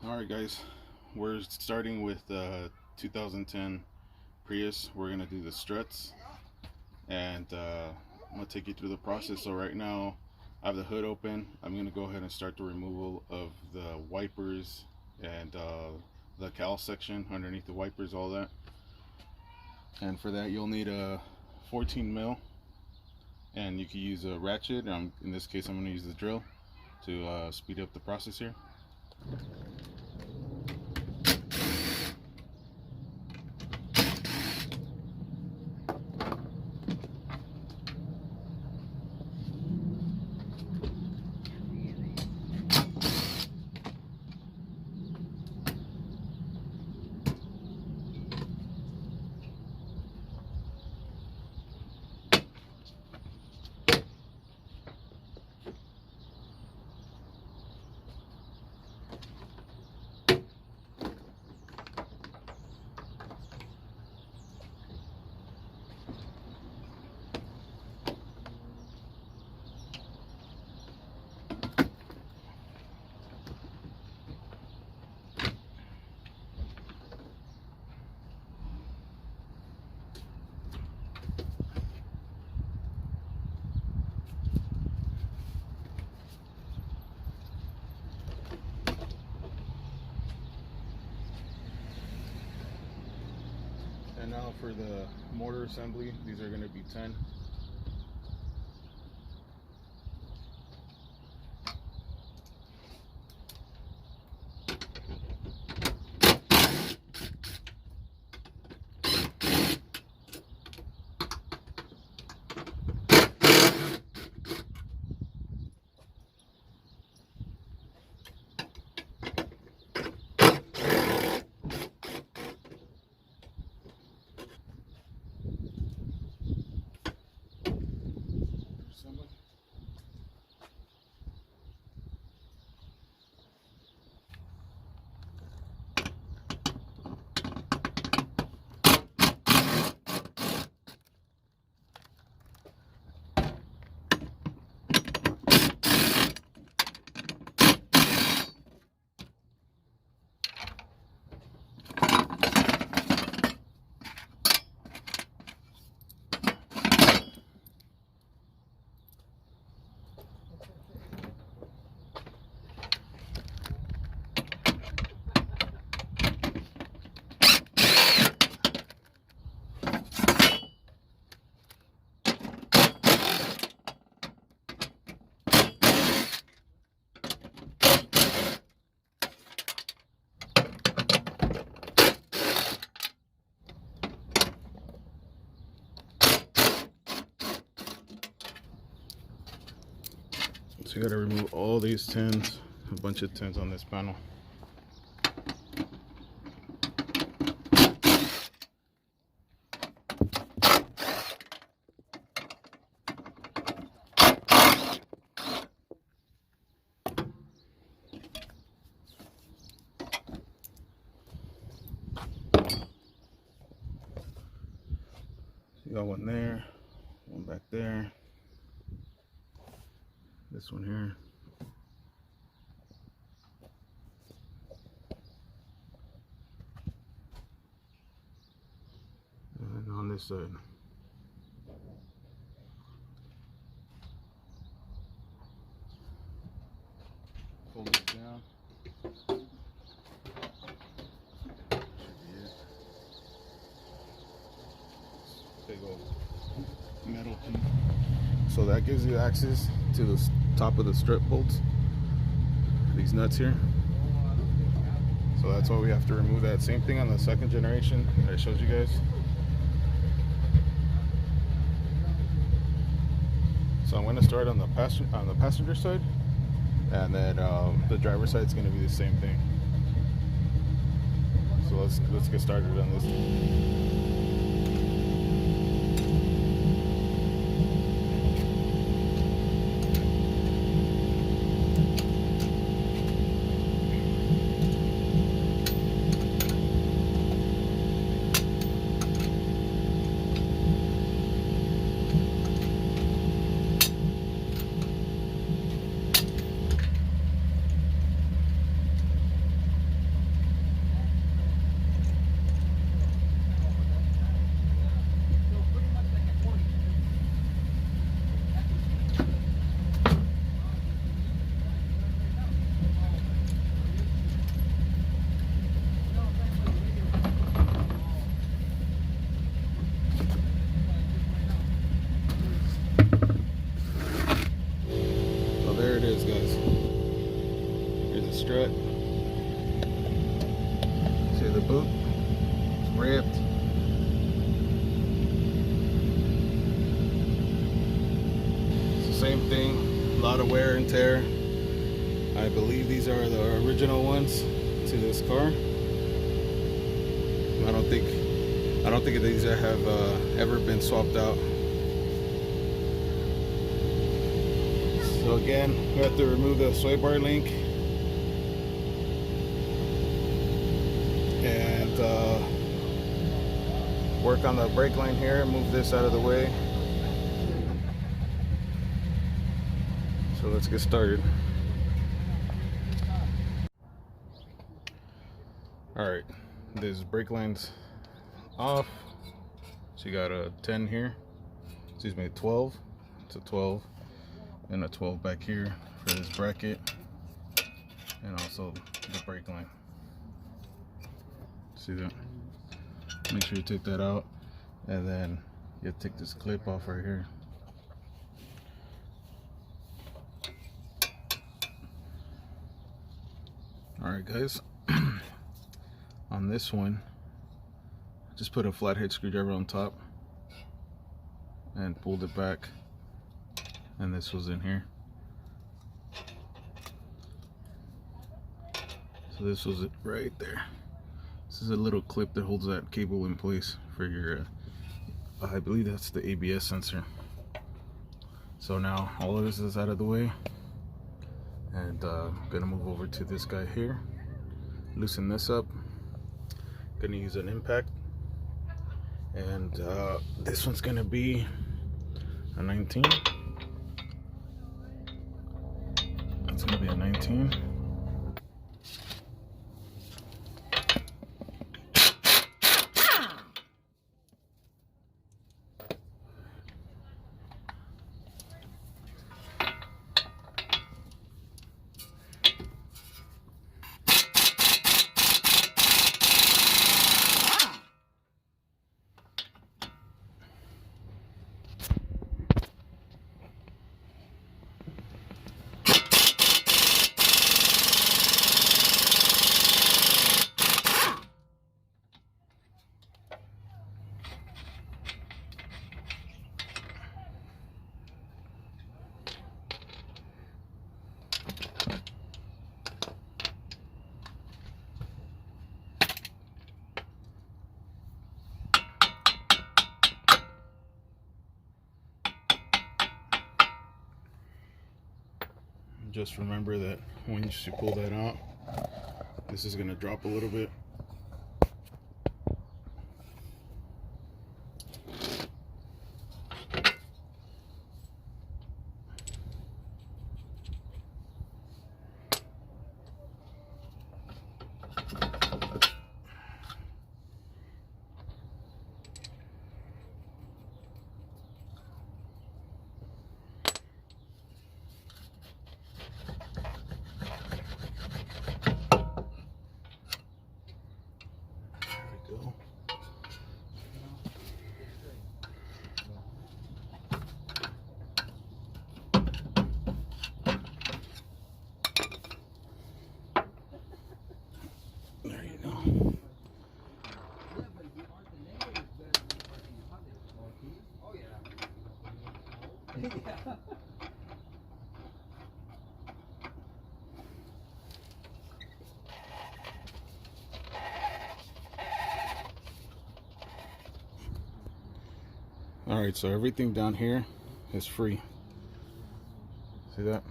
Alright guys, we're starting with 2010 Prius. We're going to do the struts, and I'm going to take you through the process. So right now I have the hood open. I'm going to go ahead and start the removal of the wipers and the cowl section underneath the wipers, all that. And for that you'll need a 14 mil, and you can use a ratchet. In this case I'm going to use the drill to speed up the process here. And now for the mortar assembly, these are going to be 10. So you got to remove all these tins, a bunch of tins on this panel. You got one there, one back there. This one here. And on this side. Fold it down. Big old metal piece. So that gives you access to the top of the strut bolts, these nuts here. So that's why we have to remove that. Same thing on the second generation that I showed you guys. So I'm going to start on the passenger side, and then the driver's side is going to be the same thing. So let's get started on this. strut. See the boot? It's ripped. It's the same thing. A lot of wear and tear. I believe these are the original ones to this car. I don't think these have ever been swapped out. So again, we have to remove the sway bar link and work on the brake line here. Move this out of the way. So let's get started. Alright, this brake line's off. So you got a 10 here, excuse me, 12. It's a 12 and a 12 back here for this bracket, and also the brake line. See that? Make sure you take that out, and then you take this clip off right here. Alright guys, on this one, just put a flathead screwdriver on top and pulled it back, and this was in here. So this was it right there. This is a little clip that holds that cable in place for your I believe that's the ABS sensor. So now all of this is out of the way, and I'm gonna move over to this guy here, loosen this up. Gonna use an impact, and this one's gonna be a 19. It's gonna be a 19. Just remember that once you pull that out, this is going to drop a little bit. Alright, so everything down here is free. See that?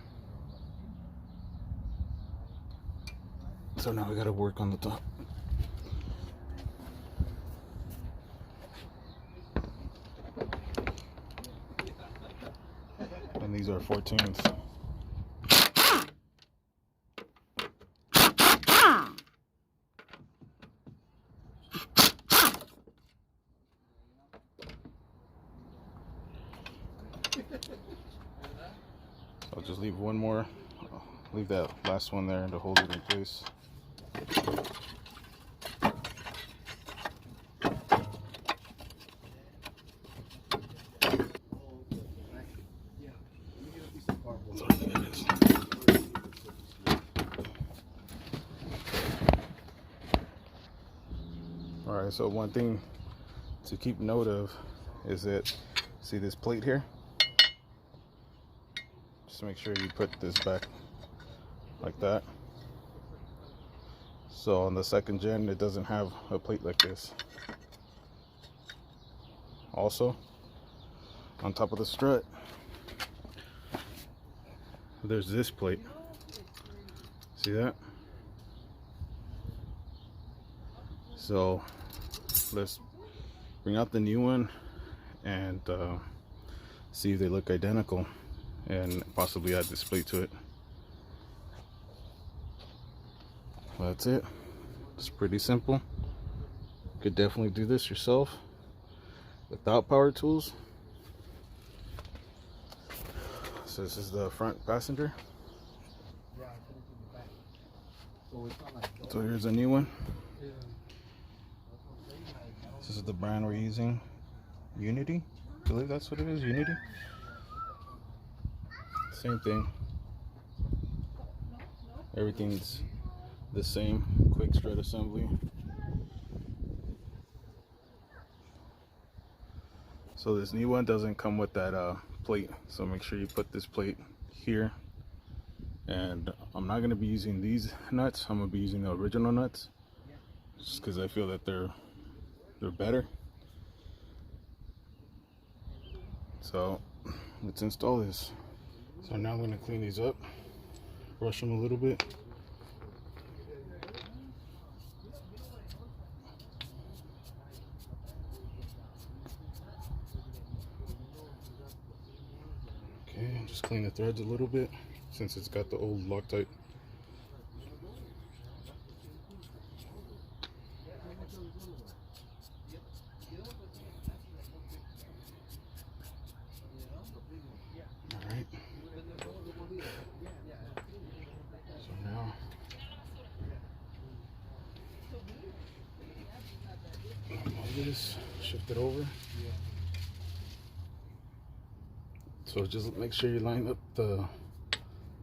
So now we gotta work on the top. And these are 14s. I'll just leave one more. Leave that last one there to hold it in place. So there it is. Alright, so one thing to keep note of is that, see this plate here? Just make sure you put this back like that. So on the second gen, it doesn't have a plate like this. Also, on top of the strut, there's this plate. See that? So let's bring out the new one and see if they look identical, and possibly add this plate to it. That's it. It's pretty simple. You could definitely do this yourself without power tools. So this is the front passenger. So here's a new one. This is the brand we're using, Unity. I believe that's what it is, Unity. Same thing. Everything's the same. Quick strut assembly. So this new one doesn't come with that plate, so make sure you put this plate here. And I'm not going to be using these nuts. I'm going to be using the original nuts, just because I feel that they're better. So let's install this. So now I'm going to clean these up, brush them a little bit. Okay, just clean the threads a little bit since it's got the old Loctite. Alright. So now move this, shift it over. So just make sure you line up the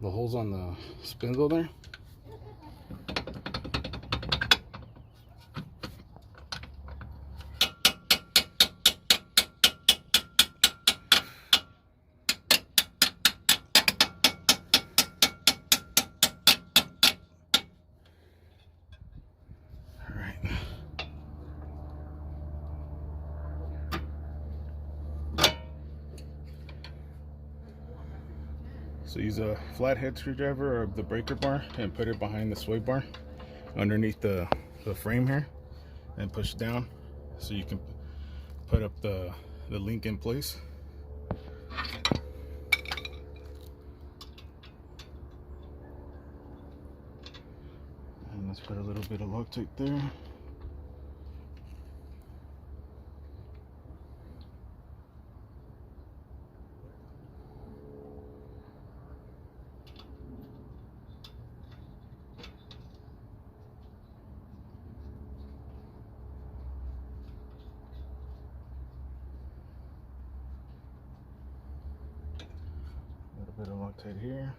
holes on the spindle there. So use a flathead screwdriver or the breaker bar and put it behind the sway bar underneath the frame here, and push down so you can put up the link in place. And let's put a little bit of Loctite there. A little bit of Loctite here.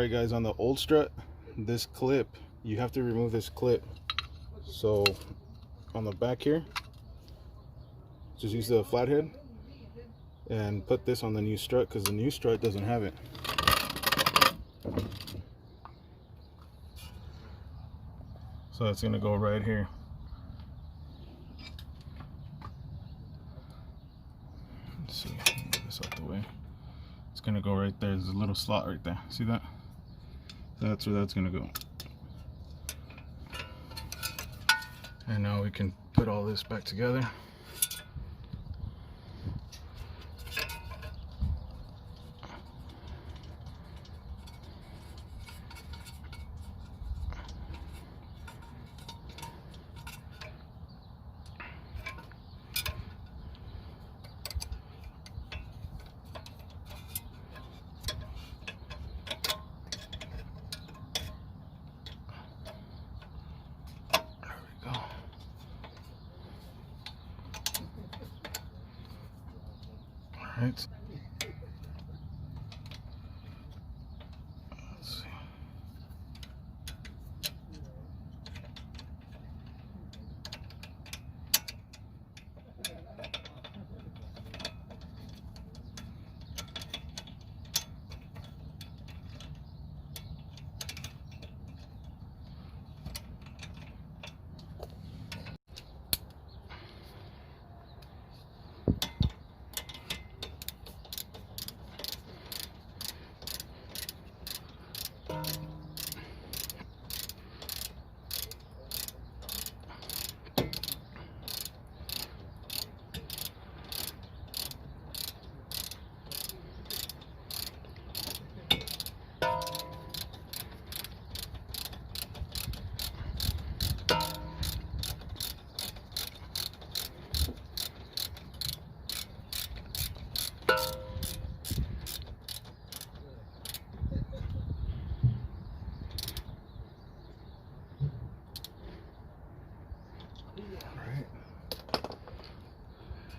Alright guys, on the old strut, this clip, you have to remove this clip. So on the back here, just use the flathead and put this on the new strut, because the new strut doesn't have it. So it's going to go right here. Let's see, get this out the way. It's going to go right there. There's a little slot right there. See that? That's where that's going to go. And now we can put all this back together. Right. Let's see.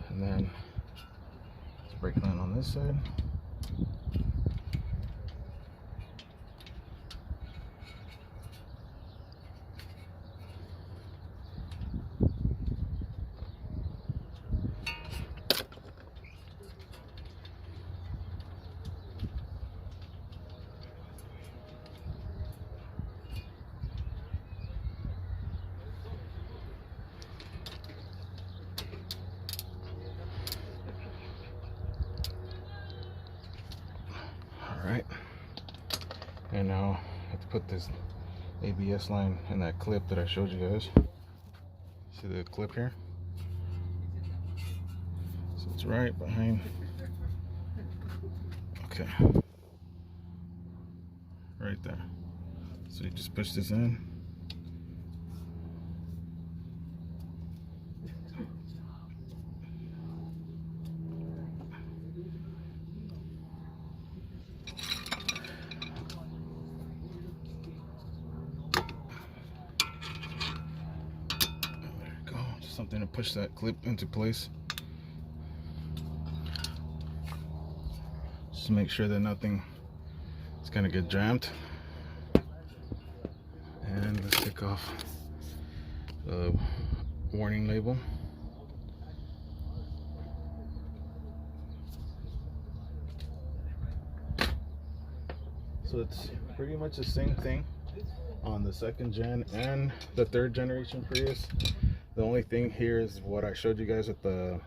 And then let's brake line on this side. Alright, and now I have to put this ABS line in that clip that I showed you guys. See the clip here? So it's right behind. Okay, right there. So you just push this in. Something to push that clip into place. Just to make sure that nothing is going to get jammed. And let's take off the warning label. So it's pretty much the same thing on the 2nd gen and the 3rd generation Prius. The only thing here is what I showed you guys with the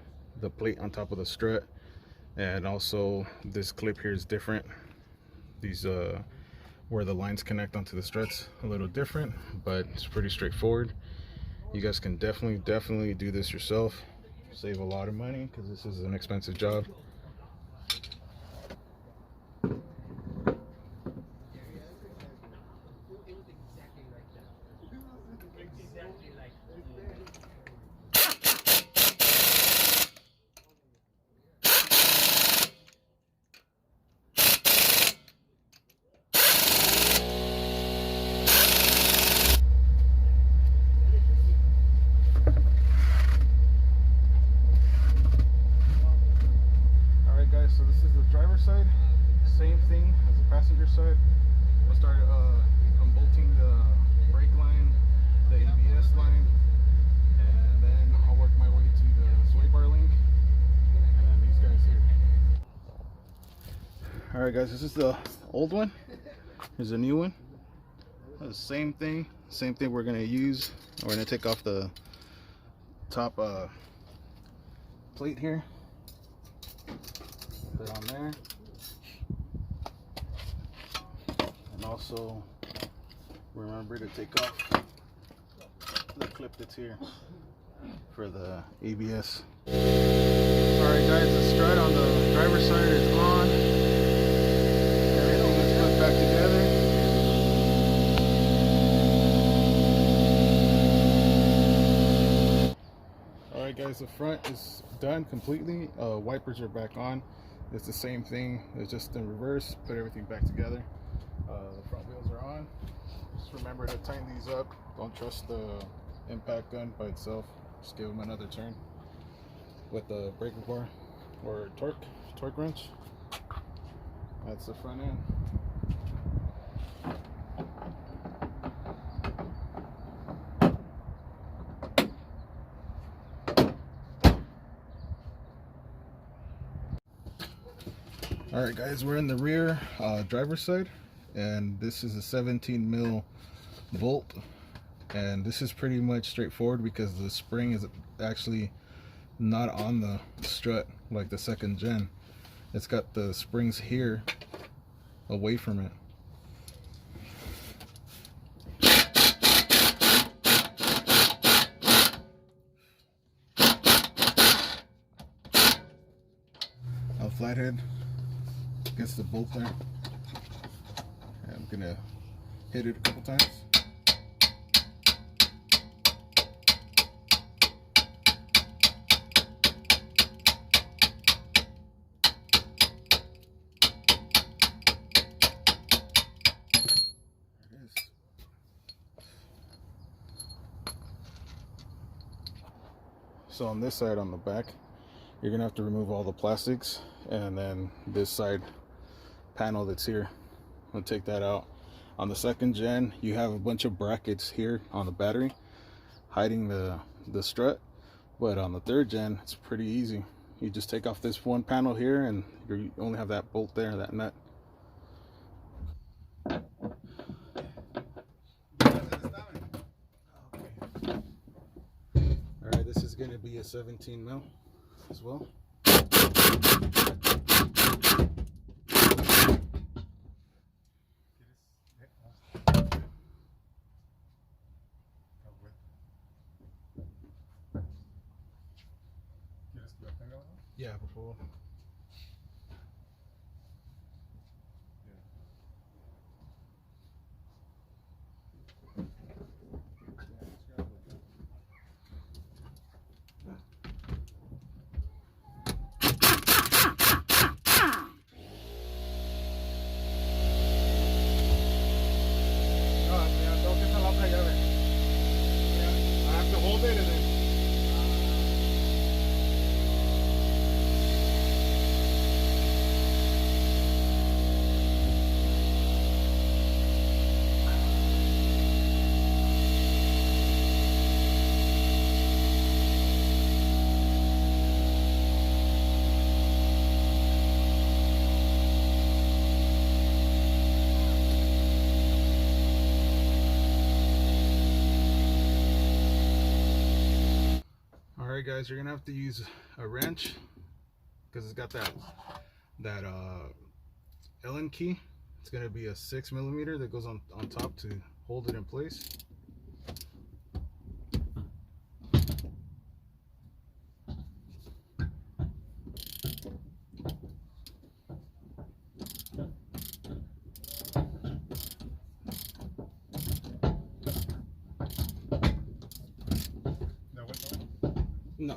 plate on top of the strut, and also this clip here is different. These where the lines connect onto the struts, a little different, but it's pretty straightforward. You guys can definitely do this yourself, save a lot of money, because this is an expensive job. side, same thing. Alright guys, this is the old one. Here's a new one. The same thing we're gonna use. We're gonna take off the top plate here, put it on there, and also remember to take off the clip that's here for the ABS. Alright guys, the strut on the driver's side is on. Everything is put back together. Alright guys, the front is done completely. Wipers are back on. It's the same thing, it's just in reverse. Put everything back together. The front wheels are on. Just remember to tighten these up. Don't trust the impact gun by itself. Just give them another turn with the breaker bar or torque wrench. That's the front end. Alright guys, we're in the rear driver's side, and this is a 17 mil bolt, and this is pretty much straightforward because the spring is actually not on the strut like the second gen. It's got the springs here away from it. A flathead against the bolt there. And I'm gonna hit it a couple times. So on this side, on the back, you're gonna have to remove all the plastics, and then this side panel that's here, I'll take that out. On the second gen, you have a bunch of brackets here on the battery hiding the strut, but on the third gen, it's pretty easy. You just take off this one panel here, and you only have that bolt there, that nut. Alright, this is going to be a 17 mil as well. Yeah, before. Alright guys, you're gonna have to use a wrench because it's got that Allen key. It's gonna be a 6mm that goes on top to hold it in place. No.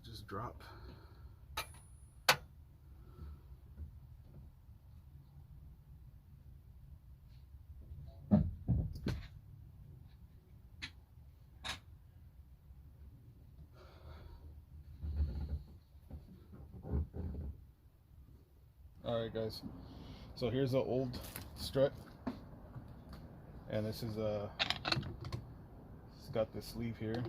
just drop. Alright guys, so here's the old strut, and this is it's got this sleeve here,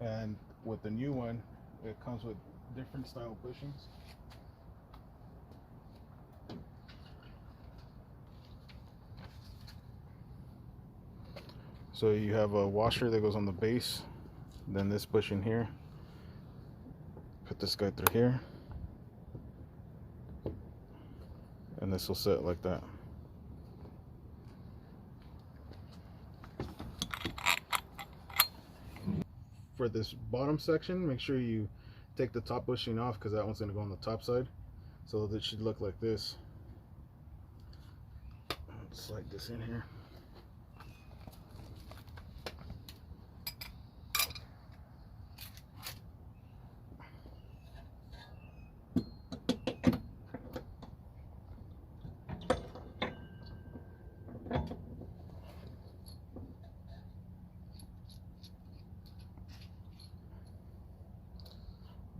and with the new one it comes with different style bushings. So you have a washer that goes on the base, then this bushing here, put this guy through here, and this will sit like that. For this bottom section, make sure you take the top bushing off, because that one's going to go on the top side, so that should look like this. Slide this in here.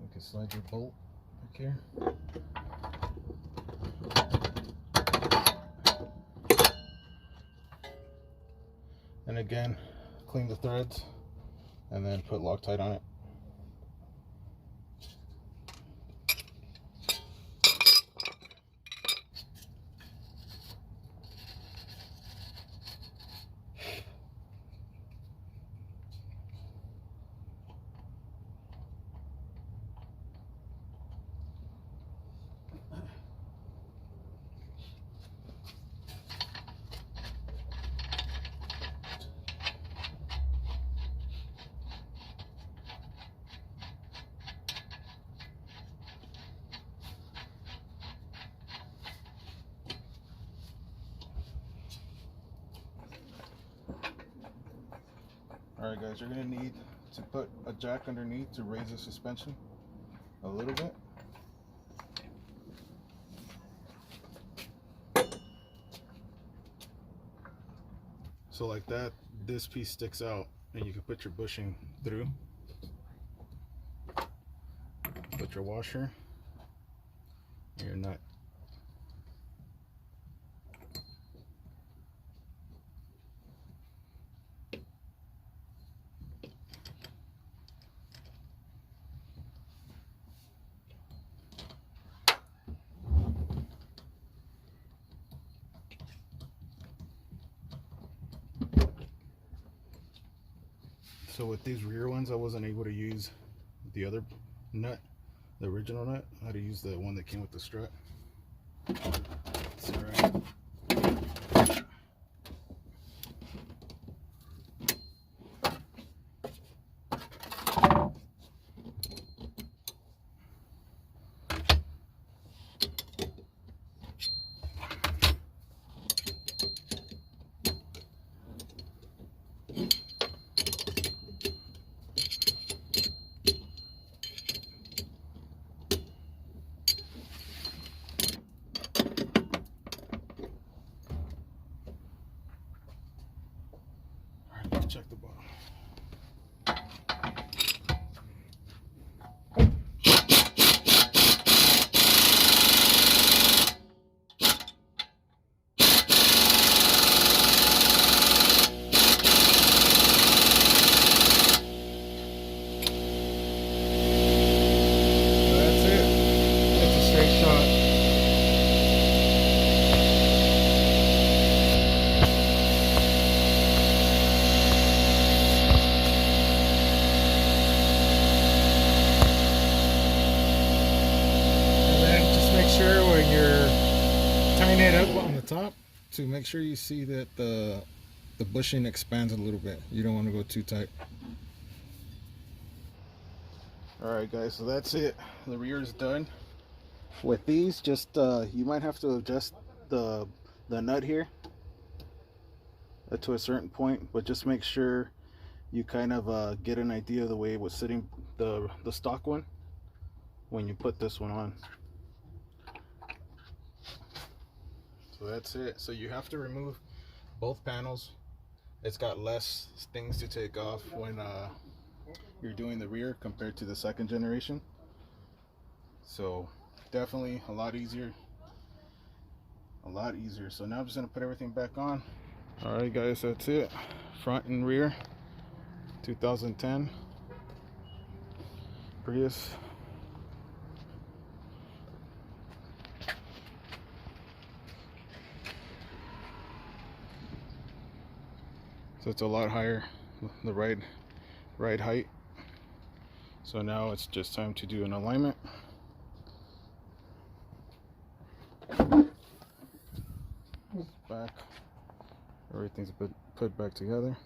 You can slide your bolt back here. And again, clean the threads and then put Loctite on it. Alright guys, you're going to need to put a jack underneath to raise the suspension a little bit. So like that, this piece sticks out and you can put your bushing through. Put your washer and your nut. So with these rear ones, I wasn't able to use the other nut, the original nut. I had to use the one that came with the strut. It's all right. Check the bottom. That's it. It's a straight shot. Sure when you're tying it up on the top, to make sure you see that the bushing expands a little bit. You don't want to go too tight. Alright guys, so that's it. The rear is done. With these, just you might have to adjust the nut here to a certain point, but just make sure you kind of get an idea of the way it was sitting, the stock one, when you put this one on. So that's it. So you have to remove both panels. It's got less things to take off when you're doing the rear compared to the second generation. So definitely a lot easier. So now I'm just gonna put everything back on. All right guys, that's it. Front and rear 2010 Prius. So it's a lot higher, the ride height. So now it's just time to do an alignment. Back, everything's put back together.